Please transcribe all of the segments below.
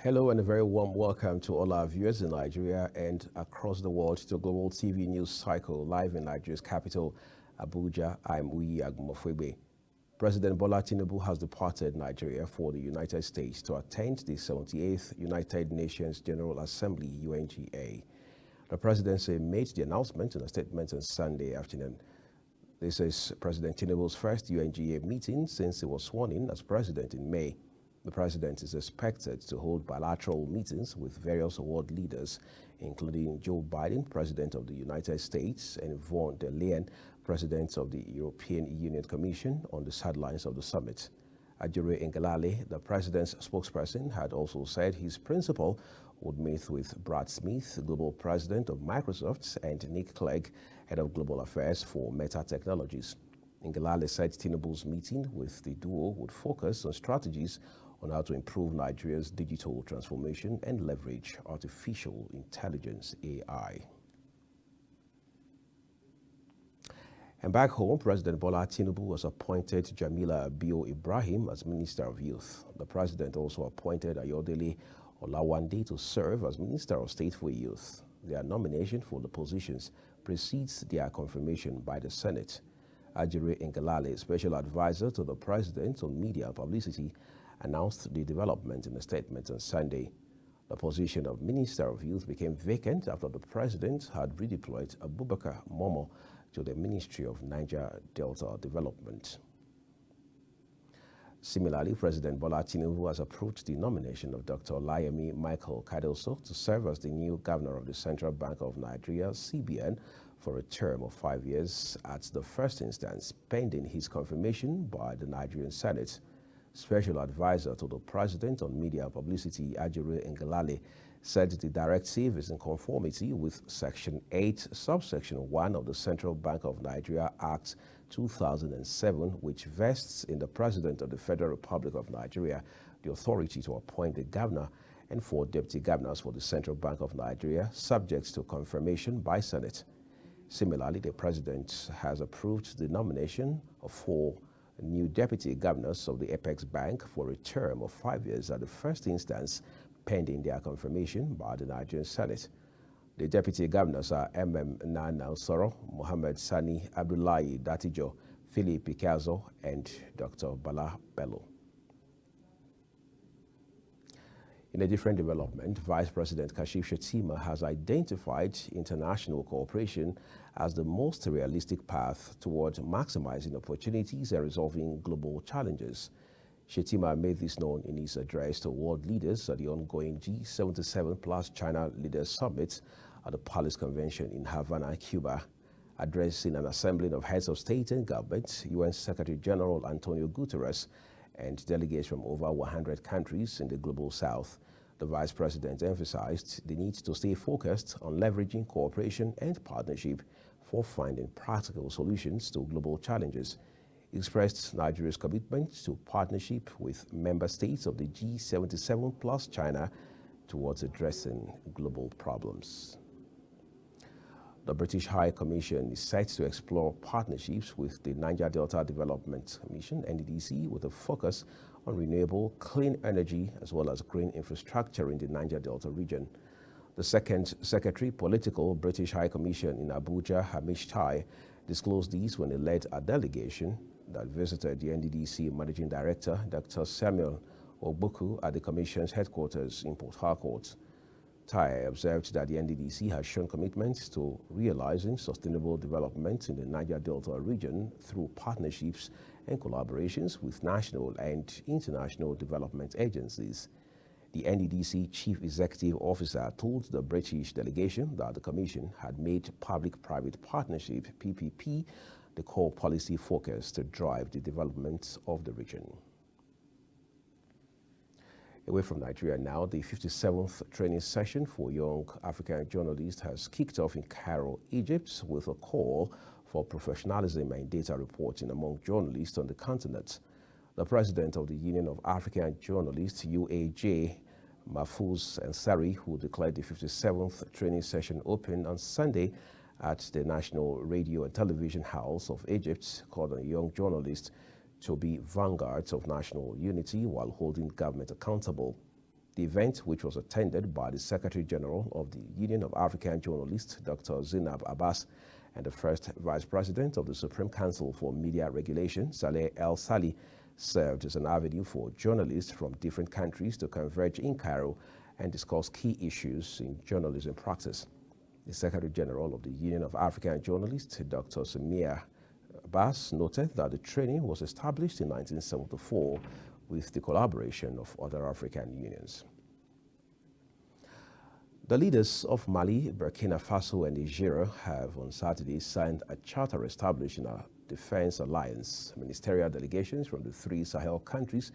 Hello and a very warm welcome to all our viewers in Nigeria and across the world to Global TV News Cycle live in Nigeria's capital, Abuja. I'm Uyi Agumofwebe. President Bola Tinubu has departed Nigeria for the United States to attend the 78th United Nations General Assembly, UNGA. The presidency made the announcement in a statement on Sunday afternoon. This is President Tinubu's first UNGA meeting since he was sworn in as president in May. The president is expected to hold bilateral meetings with various world leaders, including Joe Biden, President of the United States, and von der Leyen, President of the European Union Commission, on the sidelines of the summit. Ajuri Ngelale, the president's spokesperson, had also said his principal would meet with Brad Smith, global president of Microsoft, and Nick Clegg, head of global affairs for Meta Technologies. Ngelale said Tinubu's meeting with the duo would focus on strategies on how to improve Nigeria's digital transformation and leverage artificial intelligence, AI. And back home, President Bola Tinubu has appointed Jamila Bio Ibrahim as Minister of Youth. The president also appointed Ayodele Olawande to serve as Minister of State for Youth. Their nomination for the positions precedes their confirmation by the Senate. Ajuri Ngelale, special advisor to the president on media and publicity, announced the development in a statement on Sunday. The position of Minister of Youth became vacant after the president had redeployed Abubakar Momo to the Ministry of Niger Delta Development. Similarly, President Bola Tinubu has approved the nomination of Dr. Olayemi Michael Kadoso to serve as the new governor of the Central Bank of Nigeria, CBN, for a term of 5 years at the first instance, pending his confirmation by the Nigerian Senate. Special advisor to the president on media and publicity, Ajuri Ngelale, said the directive is in conformity with Section 8, Subsection 1 of the Central Bank of Nigeria Act 2007, which vests in the President of the Federal Republic of Nigeria the authority to appoint the governor and 4 deputy governors for the Central Bank of Nigeria, subject to confirmation by Senate. Similarly, the president has approved the nomination of 4 new deputy governors of the Apex Bank for a term of 5 years at the first instance, pending their confirmation by the Nigerian Senate. The deputy governors are Nana Soro, Mohammed Sani Abdullahi Datijo, Philip Picazo, and Dr. Bala Bello. In a different development, Vice President Kashif Shettima has identified international cooperation as the most realistic path toward maximizing opportunities and resolving global challenges. Shettima made this known in his address to world leaders at the ongoing G77 plus China Leaders Summit at the Palace Convention in Havana, Cuba. Addressing an assembly of heads of state and government, UN Secretary General Antonio Guterres and delegates from over 100 countries in the global south, the Vice President emphasized the need to stay focused on leveraging cooperation and partnership for finding practical solutions to global challenges. He expressed Nigeria's commitment to partnership with member states of the G77 plus China towards addressing global problems. The British High Commission is set to explore partnerships with the Niger Delta Development Commission, NDDC, with a focus on renewable, clean energy, as well as green infrastructure in the Niger Delta region. The second Secretary, Political, British High Commission in Abuja, Hamish Tai, disclosed these when he led a delegation that visited the NDDC Managing Director, Dr. Samuel Ogbuku, at the Commission's headquarters in Port Harcourt. Tai observed that the NDDC has shown commitment to realizing sustainable development in the Niger Delta region through partnerships and collaborations with national and international development agencies. The NDDC Chief Executive Officer told the British delegation that the Commission had made public-private partnership, PPP, the core policy focus to drive the development of the region. Away from Nigeria now, the 57th training session for young African journalists has kicked off in Cairo, Egypt, with a call for professionalism and data reporting among journalists on the continent. The president of the Union of African Journalists, UAJ, Mahfouz Ansari, who declared the 57th training session open on Sunday at the National Radio and Television House of Egypt, called on young journalists to be vanguards of national unity while holding government accountable. The event, which was attended by the Secretary General of the Union of African Journalists, Dr. Zainab Abbas, and the first Vice President of the Supreme Council for Media Regulation, Saleh El Sali, served as an avenue for journalists from different countries to converge in Cairo and discuss key issues in journalism practice. The Secretary General of the Union of African Journalists, Dr. Samia Abbas, noted that the training was established in 1974 with the collaboration of other African unions. The leaders of Mali, Burkina Faso, and Nigeria have on Saturday signed a charter establishing a defense alliance. Ministerial delegations from the three Sahel countries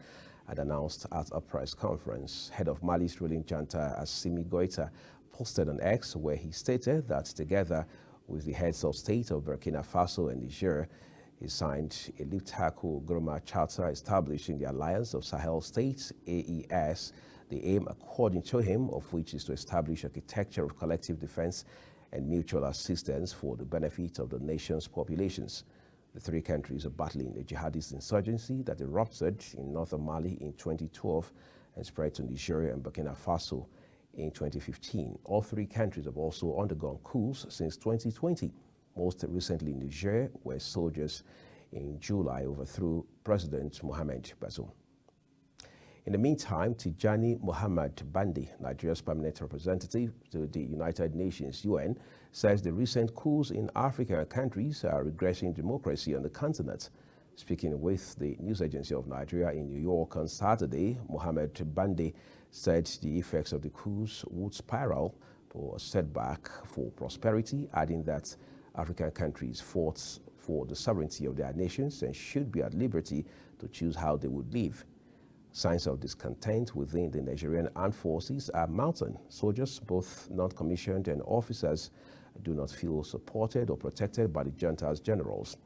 had announced at a press conference. Head of Mali's ruling junta, Assimi Goïta, posted on X, where he stated that together with the heads of state of Burkina Faso and Niger, he signed a Liptako Groma Charter establishing the Alliance of Sahel States, AES, the aim, according to him, of which is to establish architecture of collective defense and mutual assistance for the benefit of the nation's populations. The three countries are battling a jihadist insurgency that erupted in northern Mali in 2012 and spread to Nigeria and Burkina Faso in 2015. All three countries have also undergone coups since 2020, most recently in Niger, where soldiers in July overthrew President Mohamed Bazoum. In the meantime, Tijani Muhammad Bandi, Nigeria's permanent representative to the United Nations (UN), says the recent coups in African countries are regressing democracy on the continent. Speaking with the news agency of Nigeria in New York on Saturday, Muhammad Bandi said the effects of the coups would spiral to a setback for prosperity, adding that African countries fought for the sovereignty of their nations and should be at liberty to choose how they would live. Signs of discontent within the Nigerian armed forces are mounting. Soldiers, both non-commissioned and officers, do not feel supported or protected by the junta's generals.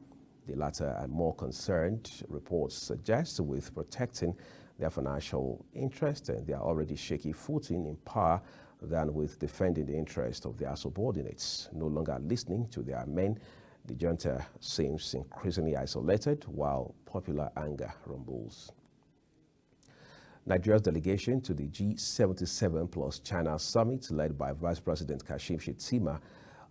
The latter are more concerned, reports suggest, with protecting their financial interest and their already shaky footing in power than with defending the interest of their subordinates. No longer listening to their men, the junta seems increasingly isolated while popular anger rumbles. Nigeria's delegation to the G77 plus China summit, led by Vice President Kashim Shettima,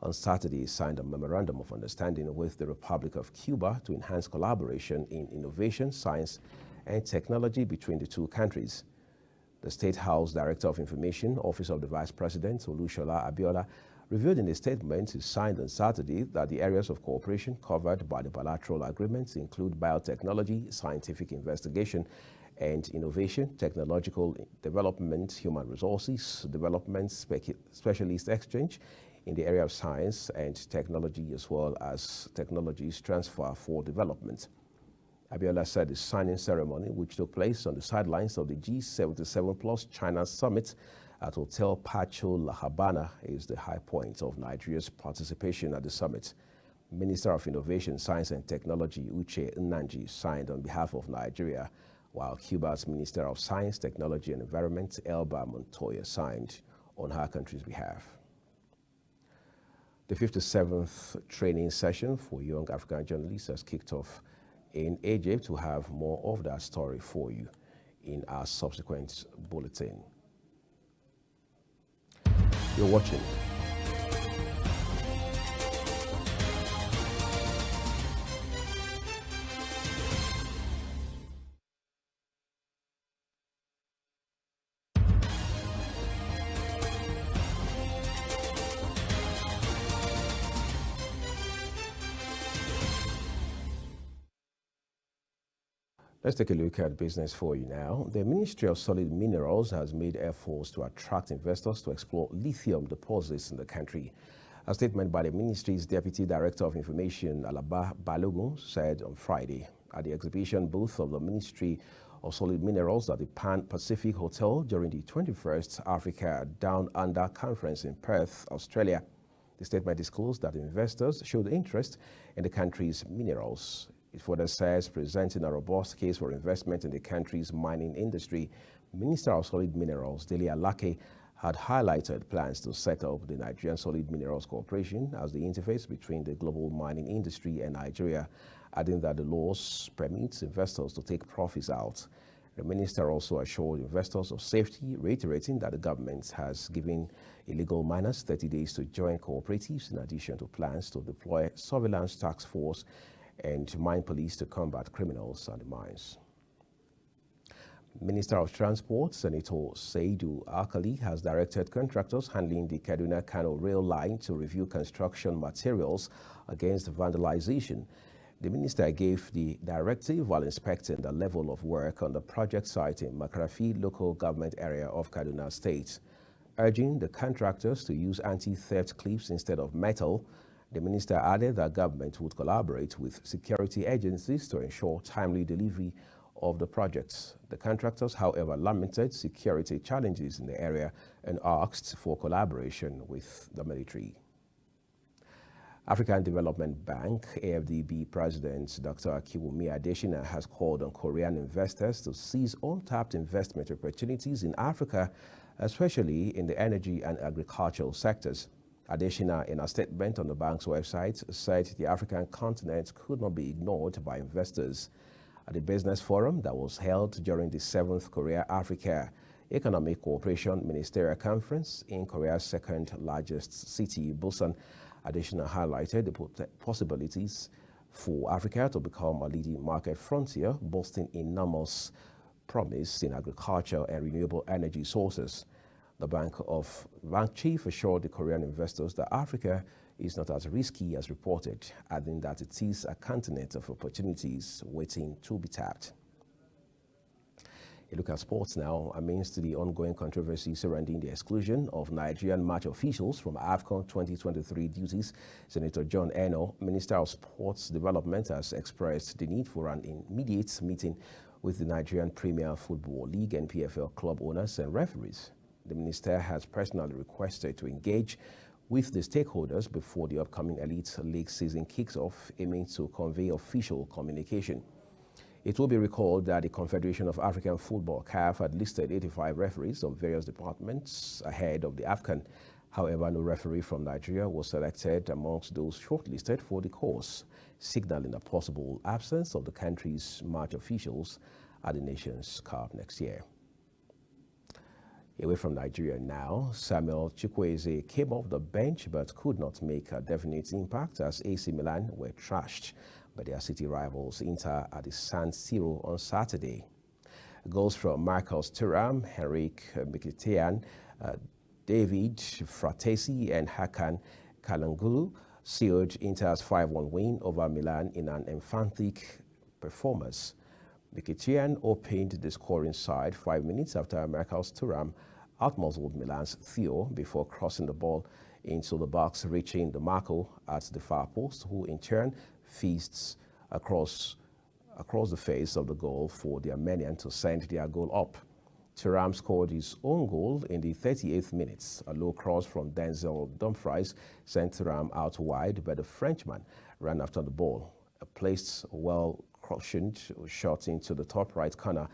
on Saturday signed a memorandum of understanding with the Republic of Cuba to enhance collaboration in innovation, science, and technology between the two countries. The State House Director of Information, Office of the Vice President, Olushola Abiola, revealed in a statement he signed on Saturday that the areas of cooperation covered by the bilateral agreements include biotechnology, scientific investigation and innovation, technological development, human resources development, specialist exchange in the area of science and technology, as well as technologies transfer for development. Abiola said the signing ceremony, which took place on the sidelines of the G77 plus China summit at Hotel Pacho La Habana, is the high point of Nigeria's participation at the summit. Minister of Innovation, Science and Technology, Uche Nnanji, signed on behalf of Nigeria, while Cuba's Minister of Science, Technology and Environment, Elba Montoya, signed on her country's behalf. The 57th training session for young African journalists has kicked off in Egypt. To have more of that story for you in our subsequent bulletin. You're watching Let's take a look at business for you now. The Ministry of Solid Minerals has made efforts to attract investors to explore lithium deposits in the country. A statement by the ministry's Deputy Director of Information, Alaba Balogun, said on Friday at the exhibition booth of the Ministry of Solid Minerals at the Pan Pacific Hotel during the 21st Africa Down Under Conference in Perth, Australia. The statement disclosed that investors showed interest in the country's minerals. It further says, presenting a robust case for investment in the country's mining industry, Minister of Solid Minerals, Dele Alake, had highlighted plans to set up the Nigerian Solid Minerals Corporation as the interface between the global mining industry and Nigeria, adding that the laws permit investors to take profits out. The minister also assured investors of safety, reiterating that the government has given illegal miners 30 days to join cooperatives in addition to plans to deploy surveillance task force and mine police to combat criminals at the mines. Minister of Transport, Senator Saidu Alkali, has directed contractors handling the Kaduna-Kano rail line to review construction materials against vandalization. The minister gave the directive while inspecting the level of work on the project site in Makarfi local government area of Kaduna State. Urging the contractors to use anti-theft clips instead of metal, the minister added that government would collaborate with security agencies to ensure timely delivery of the projects. The contractors, however, lamented security challenges in the area and asked for collaboration with the military. African Development Bank, AFDB President Dr. Akiwumi Adesina has called on Korean investors to seize untapped investment opportunities in Africa, especially in the energy and agricultural sectors. Adesina, in a statement on the bank's website, said the African continent could not be ignored by investors. At the business forum that was held during the 7th Korea-Africa Economic Cooperation Ministerial Conference in Korea's second largest city, Busan, Adesina highlighted the possibilities for Africa to become a leading market frontier, boasting enormous promise in agriculture and renewable energy sources. The bank chief assured the Korean investors that Africa is not as risky as reported, adding that it is a continent of opportunities waiting to be tapped. A look at sports now. Amidst the ongoing controversy surrounding the exclusion of Nigerian match officials from AFCON 2023 duties, Senator John Eno, Minister of Sports Development, has expressed the need for an immediate meeting with the Nigerian Premier Football League and PFL club owners and referees. The minister has personally requested to engage with the stakeholders before the upcoming Elite League season kicks off, aiming to convey official communication. It will be recalled that the Confederation of African Football, CAF, had listed 85 referees of various departments ahead of the AFCON. However, no referee from Nigeria was selected amongst those shortlisted for the course, signaling a possible absence of the country's match officials at the Nations Cup next year. Away from Nigeria now, Samuel Chukwueze came off the bench but could not make a definite impact as AC Milan were trashed by their city rivals Inter at the San Siro on Saturday. Goals from Marcus Thuram, Henrik Mkhitaryan, David Fratesi and Hakan Calhanoglu sealed Inter's 5-1 win over Milan in an emphatic performance. Mkhitaryan opened the scoring side 5 minutes after Marcus Thuram outmuscled Milan's Theo before crossing the ball into the box, reaching DeMarco at the far post, who in turn feasts across the face of the goal for the Armenian to send their goal up. Thuram scored his own goal in the 38th minute. A low cross from Denzel Dumfries sent Thuram out wide, but the Frenchman ran after the ball. A placed well-cushioned shot into the top right corner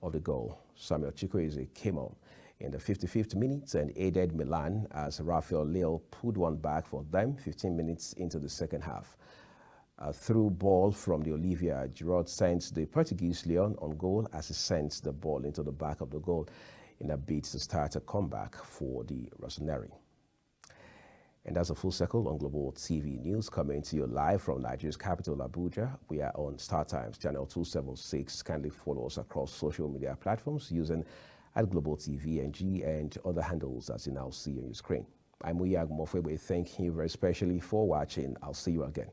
of the goal. Samuel Chukwueze came on in the 55th minute and aided Milan as Rafael Leao put one back for them 15 minutes into the second half. A through ball from the Olivier Giroud sent the Portuguese Leon on goal as he sent the ball into the back of the goal in a bid to start a comeback for the Rossoneri. And that's a full circle on Global TV News, coming to you live from Nigeria's capital, Abuja. We are on StarTimes channel 276. Kindly follow us across social media platforms using @Global TV NG and other handles as you now see on your screen. I'm Uyag Mofwebe. Thank you very specially for watching. I'll see you again.